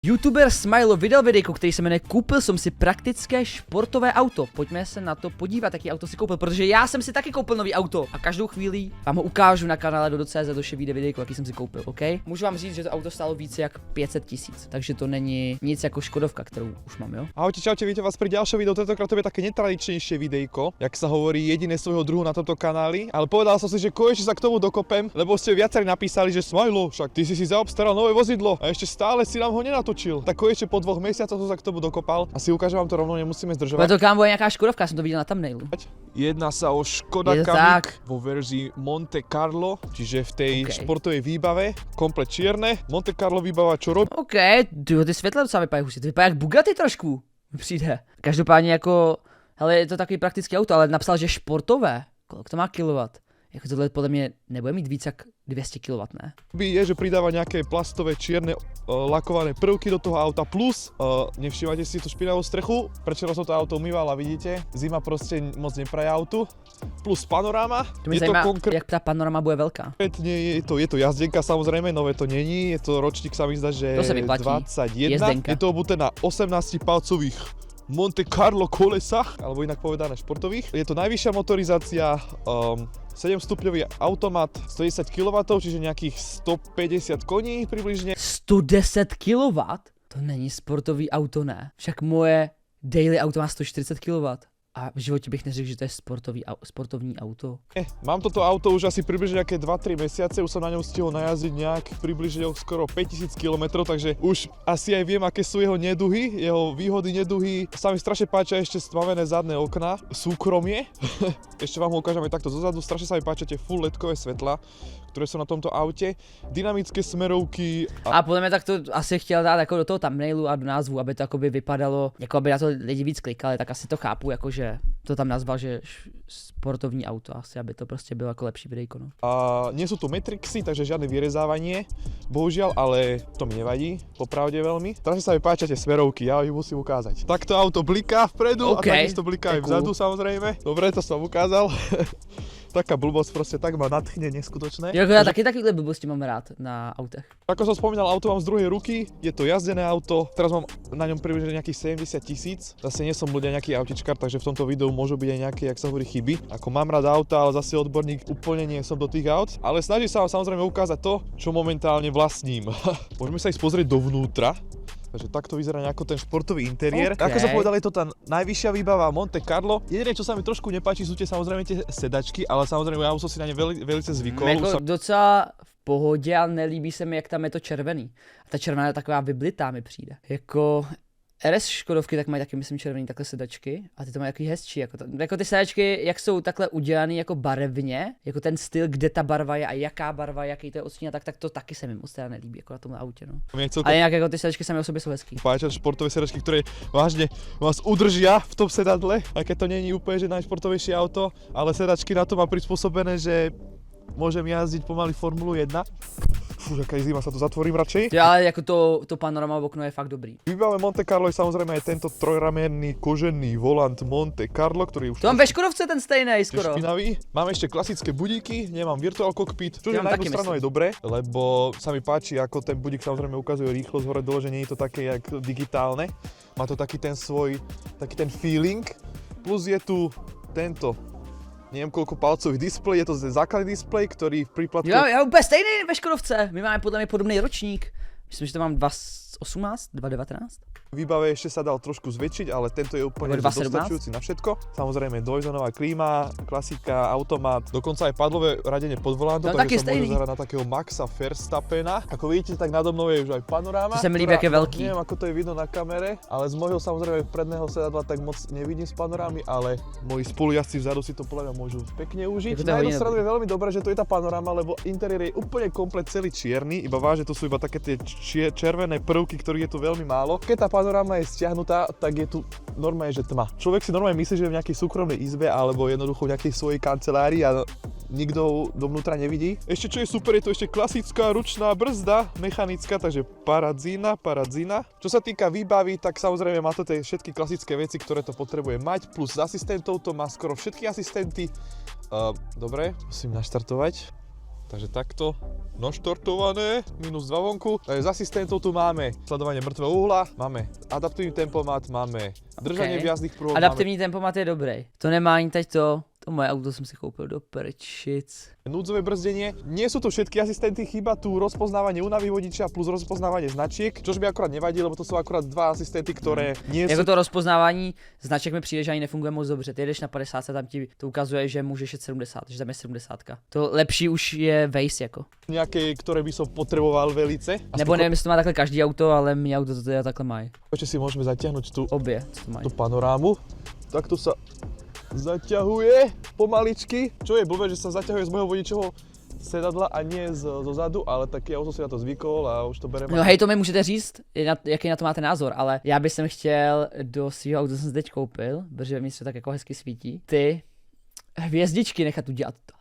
YouTuber Smilo vydal videjko, který se jmenuje Koupil jsem si praktické športové auto. Pojďme se na to podívat, jaký auto si koupil, protože já jsem si taky koupil nový auto a každou chvíli vám ho ukážu na kanále Dodo.cz, doše vyjde videjko, jaký jsem si koupil, OK? Můžu vám říct, že to auto stálo více jak 500 000, takže to není nic jako Škodovka, kterou už mám, jo? Ahojte, čaute, vítam vás pri ďalšom videu. Tentokrát to je také netradičnejšie videjko, jak sa hovorí, jediné svojho druhu na tomto kanáli, ale povedal som si, že konečne sa k tomu dokopem, lebo ste viacerí napísali, že Smilo, však ty si zaobstaral nové vozidlo a ešte stále si nám ho nenatočil. Tak konečne po 2 mesiacoch som sa k tomu dokopal. Asi ukážem vám to rovno, nemusíme zdržovať. To kámo je nějaká Škodovka, jsem to viděl na thumbnailu. Jedná sa o Škoda Kamiq vo verzii Monte Carlo, čiže v tej športovej výbave, komplet čierne. Monte Carlo výbava čo robí? OK, ty světla docela vypadají husí, to vypadá jak Bugatti trošku, mi přijde. Každopádně jako, hele, je to takový praktický auto, ale napsal, že športové, kolik to má kilowatt? Jako tohle podle mě nebude mít víc jak 200 kW, ne? Je, že pridáva nejaké plastové čierne lakované prvky do toho auta, plus nevšímate si tú špinavú strechu, prečo som to auto umýval a vidíte, zima proste moc nepraje autu, plus panoráma. To mě zajímá, jak ta panorama bude velká. Je to jazdenka samozrejme, nové to není, je to ročník sa mi zdá, že to 21, je to obuté na 18-palcových Monte Carlo kolesách, alebo inak povedané športových. Je to najvyššia motorizácia, 7-stupňový automat, 110 kW, čiže nejakých 150 koní približne. 110 kW? To není sportový auto, ne? Však moje daily auto má 140 kW. A v životě bych neřekl, že to je sportovní auto. Mám toto auto už asi približne nejaké 2-3 mesiace, už som na ňom stihol najazdiť nejak približne skoro 5000 km, takže už asi aj viem, aké sú jeho neduhy, jeho výhody, neduhy. Sa mi strašne páčia ešte stmavené zadné okná, súkromie. Ešte vám ho ukážem aj takto zozadu, strašne sa mi páčia tie full ledkové svetla, ktoré sú na tomto aute, dynamické smerovky. A podle mě tak to asi chtěl dát jako do toho thumbnailu a do názvu, aby to jakoby vypadalo, jako aby na to lidi víc klikali, tak asi to chápu, jakože to tam nazval, že sportovní auto, asi aby to prostě bylo jako lepší videjko, no. A nie sú tu matrixy, takže žiadne vyrezávanie, bohužiaľ, ale to mi nevadí, popravde veľmi. Strašne sa mi páčia tie smerovky, ja ich musím ukázať. Takto auto bliká vpredu a takisto bliká aj vzadu, samozrejme. Dobre, to som ukázal. Taká blbosť proste tak ma nadchne neskutočné. Jo, ja takýhle blbosti mám rád na autech. Ako som spomínal, auto mám z druhej ruky, je to jazdené auto, teraz mám na ňom približne nejakých 70 000. Zase nie som ľudia nejaký autičkár, takže v tomto videu môžu byť aj nejaké, jak sa hovorí, chyby. Ako mám rád auta, ale zase odborník úplne nie som do tých aut, ale snažím sa vám samozrejme ukázať to, čo momentálne vlastním. Môžeme sa ísť pozrieť dovnútra. Takže takto vyzerá nejako ten športový interiér. Ako som povedal, je to tá najvyššia výbava Monte Carlo. Jediné, čo sa mi trošku nepáči, sú tie samozrejme tie sedačky, ale samozrejme ja už som si na ne velice zvykol. Jako docela v pohodě, ale nelíbí se mi, jak tam je to červený. A ta červená je taková vyblitá, mi přijde. Jako RS Škodovky tak mají taky, myslím, červený takhle sedačky a ty to mají takový hezčí, jako ty sedačky, jak jsou takhle udělaný jako barevně, jako ten styl, kde ta barva je a jaká barva, jaký to je odstín, tak to taky se mi moc teda nelíbí, jako na tomhle autě, no. Ale jinak jako ty sedačky sami o sobě jsou hezký. Páčia športové sedačky, ktoré vážne vás udržia v tom sedadle, aj keď to není úplne že najšportovejšie auto, ale sedačky na to má prispôsobené, že môžem jazdiť pomaly Formulu 1. Fú, aká je zima, sa to zatvorím radšej. Ja, ale ako to panorama v okno je fakt dobrý. Výbave Monte Carlo je samozrejme aj tento trojramenný kožený volant Monte Carlo, ktorý už... To mám ve Škodovce ten stejný skoro. Špinavý. Mám ešte klasické budíky, nemám virtual cockpit, čo je na jednu stranu je dobré, lebo sa mi páči, ako ten budík samozrejme ukazuje rýchlosť hore dole, že nie je to také jak digitálne. Má to taký ten svoj, taký ten feeling. Plus je tu tento neviem koľko palcový displej, je to základný displej, ktorý v príplatku... Ja úplně stejný ve Škodovce, my máme podle mě podobný ročník. Myslím, že to mám 2018, 2019. Výbave ešte sa dal trošku zväčšiť, ale tento je úplne dostačujúci na všetko. Samozrejme dvojzónová klíma, klasika, automat, dokonca aj padlové radenie pod volantom, takže sa môže zahrať na takého Maxa Verstappena. Ako vidíte, tak nado mnou je už aj panoráma. To sa mi líbí, aké veľký. Neviem, ako to je vidno na kamere, ale z môjho samozrejme predného sedadla tak moc nevidím z panorámy, ale moji spolujazdci vzadu si to podľa mňa môžu pekne užiť. Na jednu stranu je veľmi dobré, že tu je tá panoráma, lebo interiér je úplne komplet celý čierny, iba vážne to sú iba také tie červené prvky, ktorých je tu veľmi málo. Keď tá panoráma je stiahnutá, tak je tu normálne, že tma. Človek si normálne myslí, že je v nejakej súkromnej izbe alebo jednoducho v nejakej svojej kancelárii a nikto dovnútra nevidí. Ešte čo je super, je to ešte klasická ručná brzda, mechanická, takže paradzína. Čo sa týka výbavy, tak samozrejme má to tie všetky klasické veci, ktoré to potrebuje mať, plus asistentov to má skoro všetky asistenty. Dobre, musím naštartovať. Takže takto naštartované, minus 2 vonku. Takže z asistentov tu máme sledovanie mŕtvého uhla, máme adaptívny tempomat, máme držanie v jazdných prúhoch. Adaptivní tempomat je dobrý. To nemá ani teď to moje auto jsem si koupil do prčic. Núdzové brzdenie. Nie sú to všetky asistenty, chýba tu rozpoznávanie únavy vodiča plus rozpoznávanie značiek, čož by akurát nevadí, lebo to sú akurát dva asistenty, ktoré nie sú... Jako to rozpoznávání značek mi přijde, že ani nefunguje moc dobře. Ty jedeš na 50 a tam ti to ukazuje, že můžeš jet 70, že tam je 70. To lepší už je Waze jako. Nejaké, ktoré by som potreboval velice. Nebo nevím, jestli to má takhle každý auto, ale mě auto to teda takhle mají. Ešte si môžeme zatiahnuť tú, Obě, co to mají. tú panorámu. Takto sa zaťahuje pomaličky. Čo je blbé, že sa zaťahuje z môjho vodičovho sedadla a nie zo zadu, ale tak ja už som si na to zvykol a už to bereme. No hej, to mi můžete říct, jaký na to máte názor, ale já bych chtěl do svého auta, jsem si teď koupil, protože mi se tak jako hezky svítí, ty hvězdičky nechat udělat tak.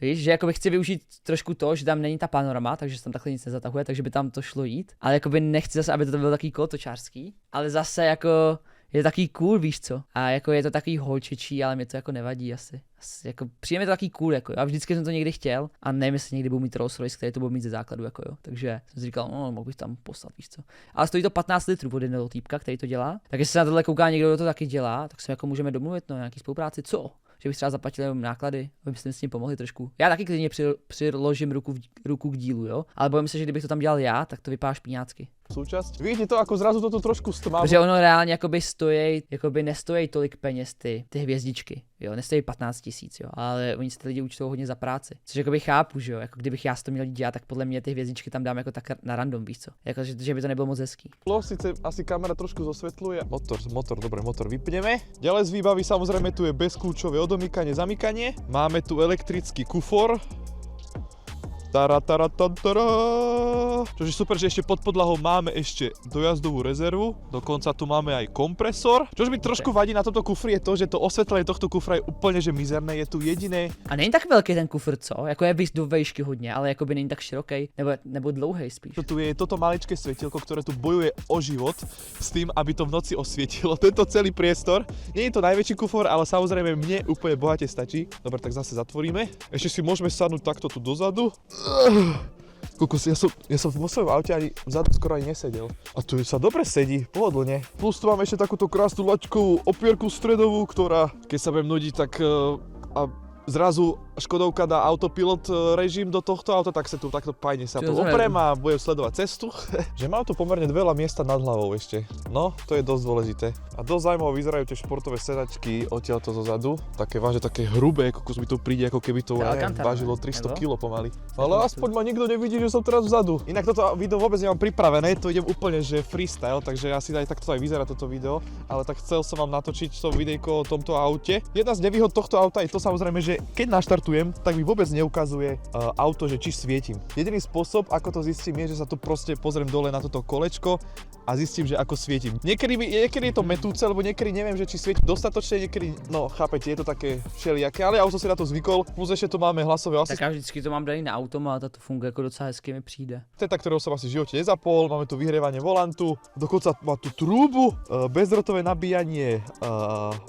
Víš, že jakoby chci využít trošku to, že tam není ta panorama, takže se tam takhle nic nezatahuje, takže by tam to šlo jít, ale jakoby nechci zase, aby to bylo takový kolotočářský, ale zase jako je to takový cool, víš co? A jako je to takový holčičí, ale mě to jako nevadí asi jako přijde mi to takový cool, jako jo. A vždycky jsem to někdy chtěl a nevím, jestli někdy budu mít Rolls Royce, který to budu mít ze základu, jako jo. Takže jsem si říkal, no, mohl bych tam poslat, víš co. Ale stojí to 15 litrů od jednoho týpka, který to dělá. Tak jestli se na tohle kouká někdo, kdo to taky dělá, tak se jako můžeme domluvit, no, nějaký spolupráci, co? Že bych třeba zaplatil jenom náklady, abyste mi s tím pomohli trošku. Já taky klidně přiložím ruku k dílu, jo. Ale bojím se, že kdybych to tam dělal já, tak to vypadá špíňácky. Súčasť. Vidíte to, ako zrazu toto trošku stmavlo. Protože ono reálně jakoby nestojí tolik peněz ty hvězdičky, jo, nestojí 15 000, jo, ale oni si ty lidi účtou hodně za práci. Což jakoby chápu, že jo, jako kdybych já si to měl dělat, tak podle mě ty hvězdičky tam dám jako tak na random, víš co. Jako, že by to nebylo moc hezký. Sice asi kamera trošku zosvetľuje. Motor vypneme. Ďalej z výbavy samozrejme tu je bezkľúčové odomykanie, zamykanie. Máme tu elektrický kufor. Čože super, že ešte pod podlahou máme ešte dojazdovú rezervu, dokonca tu máme aj kompresor. Čož mi trošku vadí na tomto kufri je to, že to osvetlenie tohto kufra je úplne že mizerné, je tu jediné. A není tak velký ten kufr, co? Jako je do vejšky hodně, ale jako by není tak široký, nebo dlouhý spíš. Tu je toto maličké svetielko, ktoré tu bojuje o život s tým, aby to v noci osvietilo tento celý priestor. Nie je to najväčší kufor, ale samozrejme mne úplne bohate stačí. Dobre, tak zase zatvoríme. Ešte si môžeme sadnúť takto tu dozadu. Kokos, ja som vo svojom aute ani vzadu skoro ani nesedel. A tu sa dobre sedí, pohodlne. Plus tu máme ešte takúto krásnu laťkovú opierku stredovú, ktorá, keď sa budem nudiť, tak a zrazu Škodovka dá autopilot režim do tohto auta, tak sa tu takto pajne sa to oprem a budem sledovať cestu. Že mám tu pomerne veľa miesta nad hlavou ešte. No, to je dosť dôležité. A dosť zaujímavé vyzerajú tie športové sedačky odtiaľto zozadu. Také vážne, také hrubé, kokos mi to príde, ako keby to vážilo 300 kg pomaly. Ale aspoň ma nikto nevidí, že som teraz vzadu. Inak toto video vôbec nemám pripravené, to idem úplne že freestyle, takže asi aj takto aj vyzerá toto video, ale tak chcel som vám natočiť to videjko o tomto aute. Jedna z nevýhod tohto auta je to samozrejme, že keď naštartujem, tak mi vôbec neukazuje auto, že či svietim. Jediný spôsob, ako to zistím, je, že sa tu proste pozriem dole na toto kolečko a zistím, že ako svietim. Niekedy je to metúce, lebo niekedy neviem, že či svietim dostatočne, niekedy, no chápete, je to také všelijaké, ale ja už som si na to zvykol. Plus ešte tu máme hlasové asistent. Tak já vždycky to mám daný na automat a to funguje jako docela hezky mi přijde. Teta, ktorého som asi v živote nezapol, máme tu vyhrievanie volantu, dokonca má tu trúbu, bezdrotové nabíjanie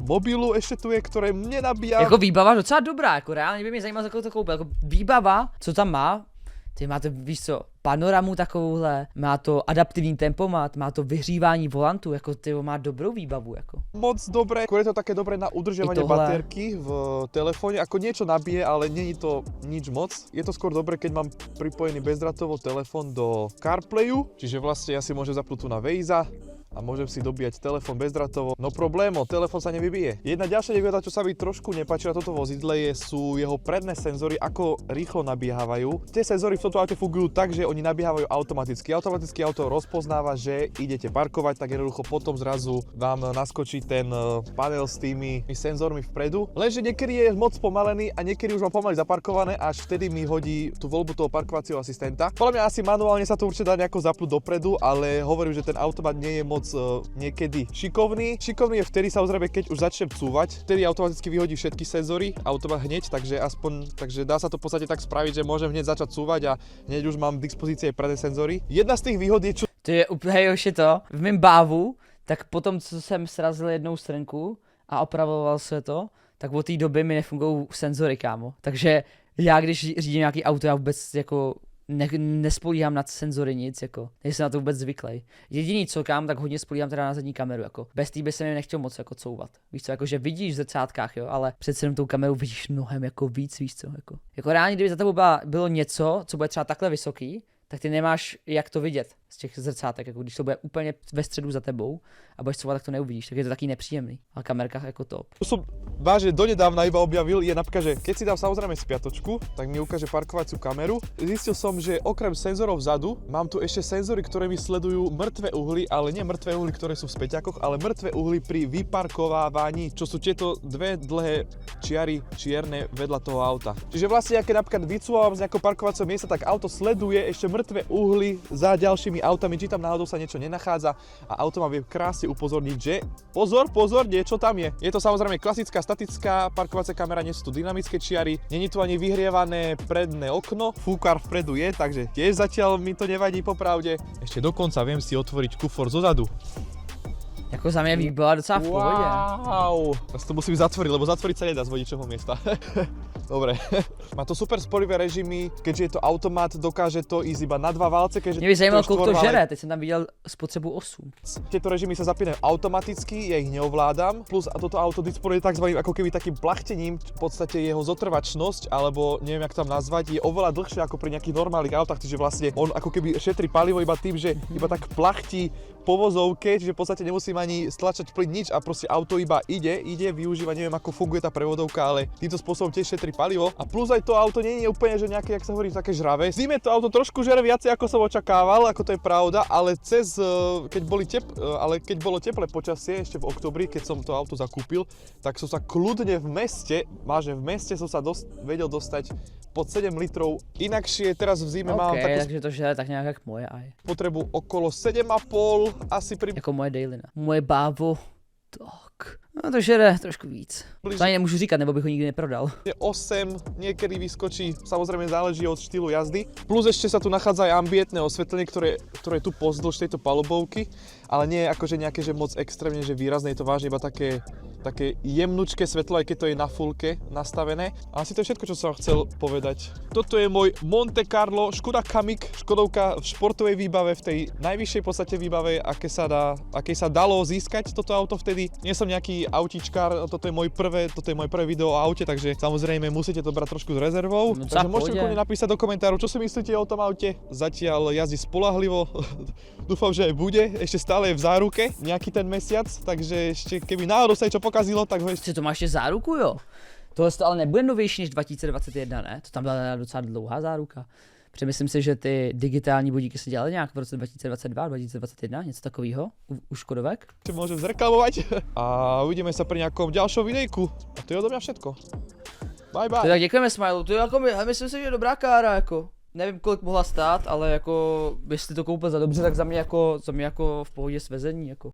mobilu ešte tu je, ktoré mne nabíja. Jako výbava docela dobrá, jako reálně by mě zajímalo, jako to koupil. Jako výbava, co tam má, ty máte, víš co, panoramu takovouhle, má to adaptivní tempomat, má to vyhřívání volantu, jako ty má dobrou výbavu, jako. Moc dobré, je to také dobré na udržiavanie baterky v telefóne, ako niečo nabije, ale nie je to nič moc. Je to skôr dobré, keď mám pripojený bezdratovo telefón do CarPlayu, čiže vlastne ja si môžem zapnúť tu na Waze a môžem si dobíjať telefón bezdratovo. No problémo, telefón sa nevybije. Jedna ďalšia nevýhoda, čo sa mi trošku nepáči na toto vozidle, sú jeho predné senzory, ako rýchlo nabiehávajú. Tie senzory v tomto aute fungujú tak, že oni nabiehávajú automaticky. Automaticky auto rozpoznáva, že idete parkovať, tak jednoducho potom zrazu vám naskočí ten panel s tými senzormi vpredu. Lenže niekedy je moc pomalený a niekedy už mám pomaly zaparkované, až vtedy mi hodí tú voľbu toho parkovacieho asistenta. Podľa mňa asi manuálne sa to určite dá nejako zapnúť dopredu, ale hovorím, že ten automat nie je moc niekedy šikovný. Šikovný je vtedy samozrejme, keď už začnem cúvať, vtedy automaticky vyhodí všetky senzory, automat hneď, takže dá sa to v podstate tak spraviť, že môžem hneď začať cúvať a hneď už mám k dispozícii predné senzory. Jedna z tých výhod je, čo... To je úplně už je to, v mém bávu, tak potom, co jsem srazil jednou strnku a opravoval se to, tak od té doby mi nefungují senzory, kámo. Takže Já když řídím nějaký auto, já vůbec jako nespolíhám na senzory nic, jako. Nejsem na to vůbec zvyklý. Jediný, co kam, tak hodně spolíhám teda na zadní kameru, jako. Bez té by se mi nechtěl moc jako couvat. Víš co, jako že vidíš v zrcátkách, jo, ale přece jenom tou kamerou vidíš mnohem jako víc, víš co, jako. Jako reálně, kdyby za tebou bylo něco, co bude třeba takhle vysoký, tak ty nemáš jak to vidět z těch zrcátek, jako když to bude úplně ve středu za tebou a budeš couvat, tak to neuvidíš, tak je to taký nepříjemný. A kamerka jako top. To som vážne donedávna iba objavil, je napríklad, že keď si dám samozrejme spiatočku, tak mi ukáže parkovaciu kameru. Zistil som, že okrem senzorov vzadu, mám tu ešte senzory, ktoré mi sledujú mŕtve uhly, ale nie mŕtve uhly, ktoré sú v späťakoch, ale mŕtve uhly pri vyparkovávaní, čo sú tieto dve dlhé čiary čierne vedľa toho auta. Čiže vlastne, keď napríklad vycúvam z nejakého parkovacieho miesta, tak auto sleduje ešte mŕtve uhly za ďalšími autami, či tam náhodou sa niečo nenachádza a auto ma vie krásne upozorniť, že pozor, niečo tam je. Je to samozrejme klasická statická parkovacia kamera, nie sú tu dynamické čiary, není tu ani vyhrievané predné okno, fúkar vpredu je, takže tiež zatiaľ mi to nevadí popravde. Ešte dokonca viem si otvoriť kufor zozadu. Jako za mě byla docela v pohodě. Wow, teraz to musím zatvoriť, lebo zatvoriť sa nedá z vodičovho miesta. Dobre. Má to super sporivé režimy, keďže je to automat, dokáže to ísť iba na 2 válce, keďže Mě by zajímalo, je kolik to štvorválec. žere, teď jsem tam viděl spotřebu 8. Tieto režimy sa zapínajú automaticky, ja ich neovládam, plus a toto auto disponuje takzvaným ako keby takým plachtením, v podstate jeho zotrvačnosť, alebo neviem jak tam nazvať, je oveľa dlhšie ako pri nejakých normálnych autách, čiže vlastne on ako keby šetrí palivo iba tým, že iba tak plachtí po vozovke, čiže v podstate nemusím ani stlačať plyn nič a proste auto iba ide, využíva, neviem ako funguje tá prevodovka, ale týmto spôsobom tiež šetrí palivo a plus aj to auto nie je úplne, že nejaké, jak sa hovorí, také žravé. V zime to auto trošku žere viacej ako som očakával, ako to je pravda, ale keď bolo teplé počasie ešte v októbri, keď som to auto zakúpil, tak som sa kľudne v meste som sa vedel dostať pod 7 litrov. Inakšie teraz v zime mám takú takže to žere tak nějak jak moje aj. potrebu okolo 7,5 asi Jako moje dailina. Moje bávo, tak. No to žere trošku víc. To ani nemůžu říkat, nebo bych ho nikdy neprodal. 8, niekedy vyskočí, samozrejme záleží od štýlu jazdy. Plus ešte sa tu nachádza aj ambientné osvetlenie, ktoré je tu pozdĺž tejto palubovky, ale nie je akože nejaké že moc extrémne, že výrazné, je to vážne iba také jemnučké svetlo, aj keď to je na fullke nastavené. A asi to je všetko, čo som chcel povedať. Toto je môj Monte Carlo Škoda Kamiq, Škodovka v športovej výbave, v tej najvyššej podstate výbave, aké sa dalo získať toto auto vtedy. Nie som nejaký autíčkár, toto je moje prvé video o aute, takže samozrejme musíte to brať trošku s rezervou. No, takže môžete kľudne napísať do komentárov, čo si myslíte o tom aute. Zatiaľ jazdí spoľahlivo, dúfam, že aj bude, ešte stále je v záruke nejaký ten mesiac, takže ešte keby náhodou sa niečo pokazilo, tak ho ešte... To máš ještě záruku, jo? Tohle to ale nebude novější než 2021, ne? To tam byla docela dlouhá záruka. Protože myslím si, že ty digitální budíky se dělaly nějak v roce 2022, 2021, něco takového u Škodovek. Môžem zreklamovať a uvidíme sa pri nejakom ďalšom videjku. A to je odo mňa všetko. Bye bye. Tak děkujeme Smileu, to je jako, myslím si, že je dobrá kára, jako. Nevím, kolik mohla stát, ale jako, jestli to koupil za dobře, tak za mě jako v pohodě svezení, jako.